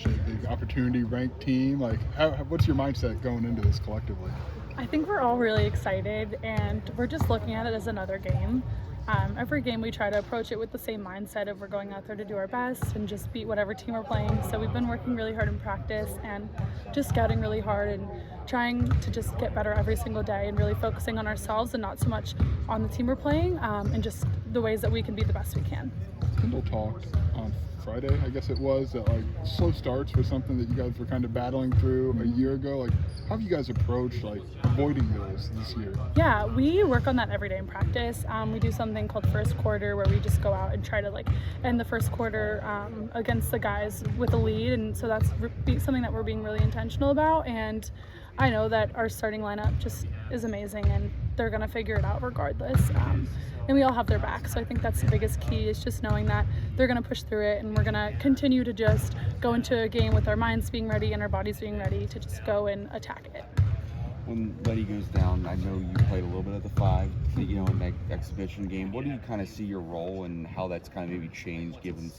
such a big opportunity ranked team. Like, what's your mindset going into this collectively? I think we're all really excited, and we're just looking at it as another game. Every game we try to approach it with the same mindset of we're going out there to do our best and just beat whatever team we're playing. So we've been working really hard in practice and just scouting really hard and trying to just get better every single day and really focusing on ourselves and not so much on the team we're playing, and just the ways that we can be the best we can. Kendall talked on Friday, I guess it was, that like slow starts was something that you guys were kind of battling through a year ago. Like, how have you guys approached like avoiding those this year? Yeah, we work on that every day in practice. We do something called first quarter where we just go out and try to like end the first quarter against the guys with a lead, and so that's something that we're being really intentional about. And I know that our starting lineup just is amazing, and they're gonna figure it out regardless. And we all have their back, so I think that's the biggest key, is just knowing that they're going to push through it, and we're going to continue to just go into a game with our minds being ready and our bodies being ready to just go and attack it. When Letty goes down, I know you played a little bit at the 5, in that exhibition game. What do you kind of see your role and how that's kind of maybe changed given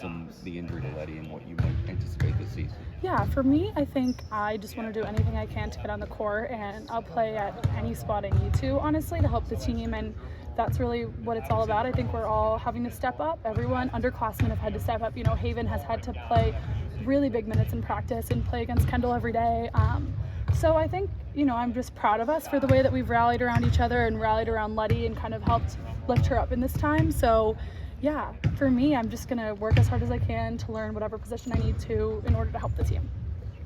the injury to Letty and what you might anticipate this season? Yeah, for me, I think I just want to do anything I can to get on the court, and I'll play at any spot I need to, honestly, to help the team, and that's really what it's all about. I think we're all having to step up. Everyone, underclassmen have had to step up. Haven has had to play really big minutes in practice and play against Kendall every day. So I think, I'm just proud of us for the way that we've rallied around each other and rallied around Letty and kind of helped lift her up in this time. So yeah, for me, I'm just gonna work as hard as I can to learn whatever position I need to in order to help the team.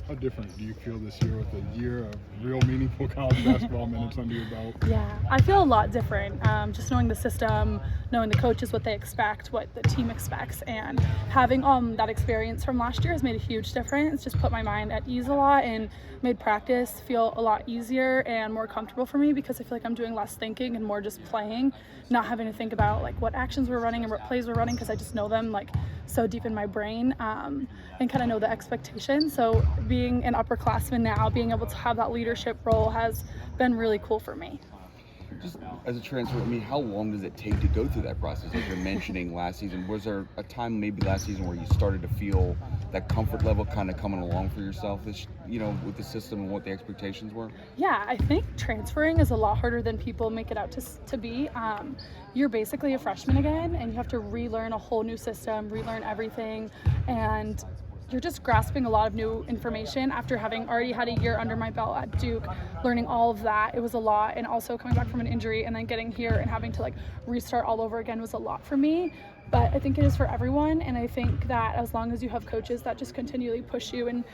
How different do you feel this year with a year of real meaningful college basketball minutes under your belt? Yeah, I feel a lot different. Just knowing the system, knowing the coaches, what they expect, what the team expects, and having that experience from last year has made a huge difference. Just put my mind at ease a lot and made practice feel a lot easier and more comfortable for me, because I feel like I'm doing less thinking and more just playing, not having to think about like what actions we're running and what plays we're running, because I just know them like so deep in my brain, and kind of know the expectations. So being an upperclassman now, being able to have that leadership role has been really cool for me. Just as a transfer, how long does it take to go through that process? As you're mentioning last season, was there a time maybe last season where you started to feel that comfort level kind of coming along for yourself, with the system and what the expectations were? Yeah, I think transferring is a lot harder than people make it out to be. You're basically a freshman again, and you have to relearn a whole new system, relearn everything, and you're just grasping a lot of new information after having already had a year under my belt at Duke. Learning all of that, it was a lot, and also coming back from an injury and then getting here and having to like restart all over again was a lot for me. But I think it is for everyone, and I think that as long as you have coaches that just continually push you and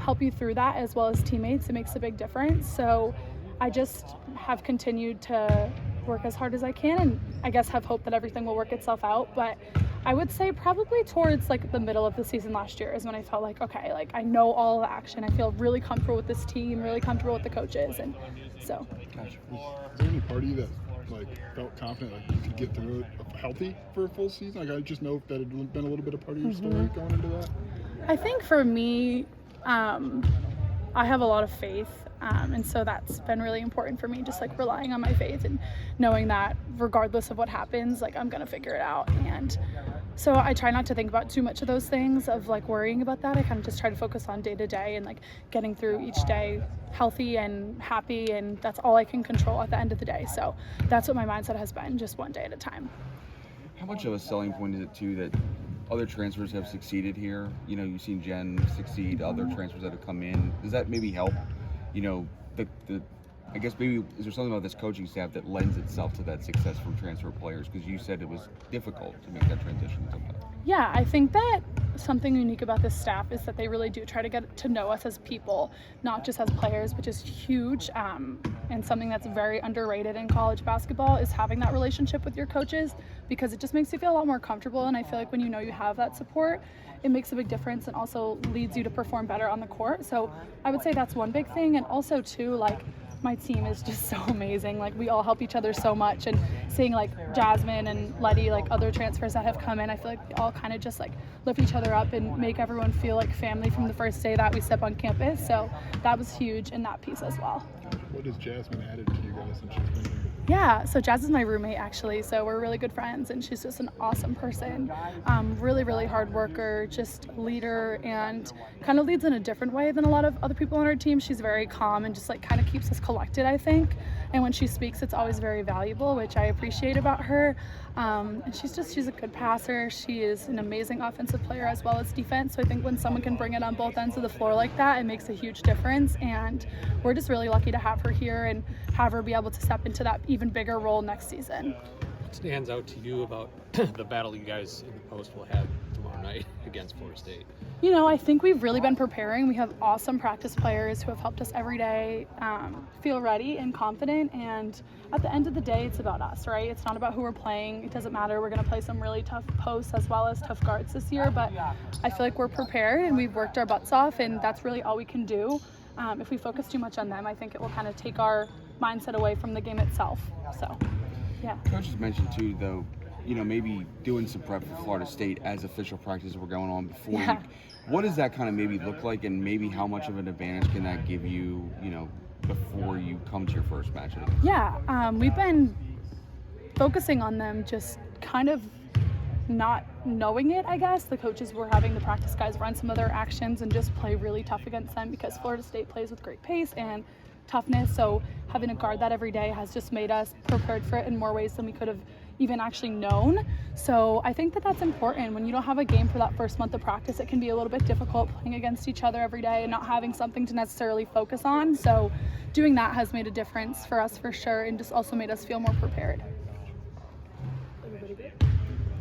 help you through that, as well as teammates, it makes a big difference. So I just have continued to work as hard as I can, and I guess have hope that everything will work itself out. But I would say probably towards like the middle of the season last year is when I felt like, okay, like I know all the action. I feel really comfortable with this team, really comfortable with the coaches, and so. Gotcha. Is there any part of you that like felt confident like you could get through it healthy for a full season? Like, I just know that it had been a little bit of part of your story going into that. I think for me, I have a lot of faith, and so that's been really important for me, just like relying on my faith and knowing that regardless of what happens, like I'm gonna figure it out. And so I try not to think about too much of those things of like worrying about that. I kind of just try to focus on day to day and like getting through each day healthy and happy, and that's all I can control at the end of the day. So that's what my mindset has been, just one day at a time. How much of a selling point is it too that other transfers have succeeded here? You've seen Jen succeed, other transfers that have come in. Does that maybe help? I guess maybe is there something about this coaching staff that lends itself to that success from transfer players? Because you said it was difficult to make that transition sometimes. Yeah, I think that something unique about this staff is that they really do try to get to know us as people, not just as players, which is huge. And something that's very underrated in college basketball is having that relationship with your coaches, because it just makes you feel a lot more comfortable. And I feel like when you know you have that support, it makes a big difference and also leads you to perform better on the court. So I would say that's one big thing. And also too, like, my team is just so amazing. Like, we all help each other so much, and seeing like Jasmine and Letty, like other transfers that have come in, I feel like we all kind of just like lift each other up and make everyone feel like family from the first day that we step on campus. So that was huge in that piece as well. What has Jasmine added to you guys since she's been here? Yeah, so Jazz is my roommate actually, so we're really good friends, and she's just an awesome person. Really, really hard worker, just a leader, and kind of leads in a different way than a lot of other people on our team. She's very calm and just like kind of keeps us collected, I think. And when she speaks, it's always very valuable, which I appreciate about her. And she's a good passer. She is an amazing offensive player as well as defense. So I think when someone can bring it on both ends of the floor like that, it makes a huge difference. And we're just really lucky to have her here and have her be able to step into that even bigger role next season. What stands out to you about the battle you guys in the post will have tomorrow night against Florida State? You know, I think we've really been preparing. We have awesome practice players who have helped us every day feel ready and confident. And at the end of the day, it's about us, right? It's not about who we're playing. It doesn't matter. We're going to play some really tough posts as well as tough guards this year. But I feel like we're prepared and we've worked our butts off, and that's really all we can do. If we focus too much on them, I think it will kind of take our mindset away from the game itself. So, yeah. Coaches mentioned too, though, you know, maybe doing some prep for Florida State as official practices were going on before. Yeah. What does that kind of maybe look like, and maybe how much of an advantage can that give you, you know, before you come to your first match? Yeah, we've been focusing on them, just kind of not knowing it, I guess. The coaches were having the practice guys run some of their actions and just play really tough against them because Florida State plays with great pace and toughness. So having to guard that every day has just made us prepared for it in more ways than we could have even actually known. So I think that that's important. When you don't have a game for that first month of practice, it can be a little bit difficult playing against each other every day and not having something to necessarily focus on. So doing that has made a difference for us for sure, and just also made us feel more prepared.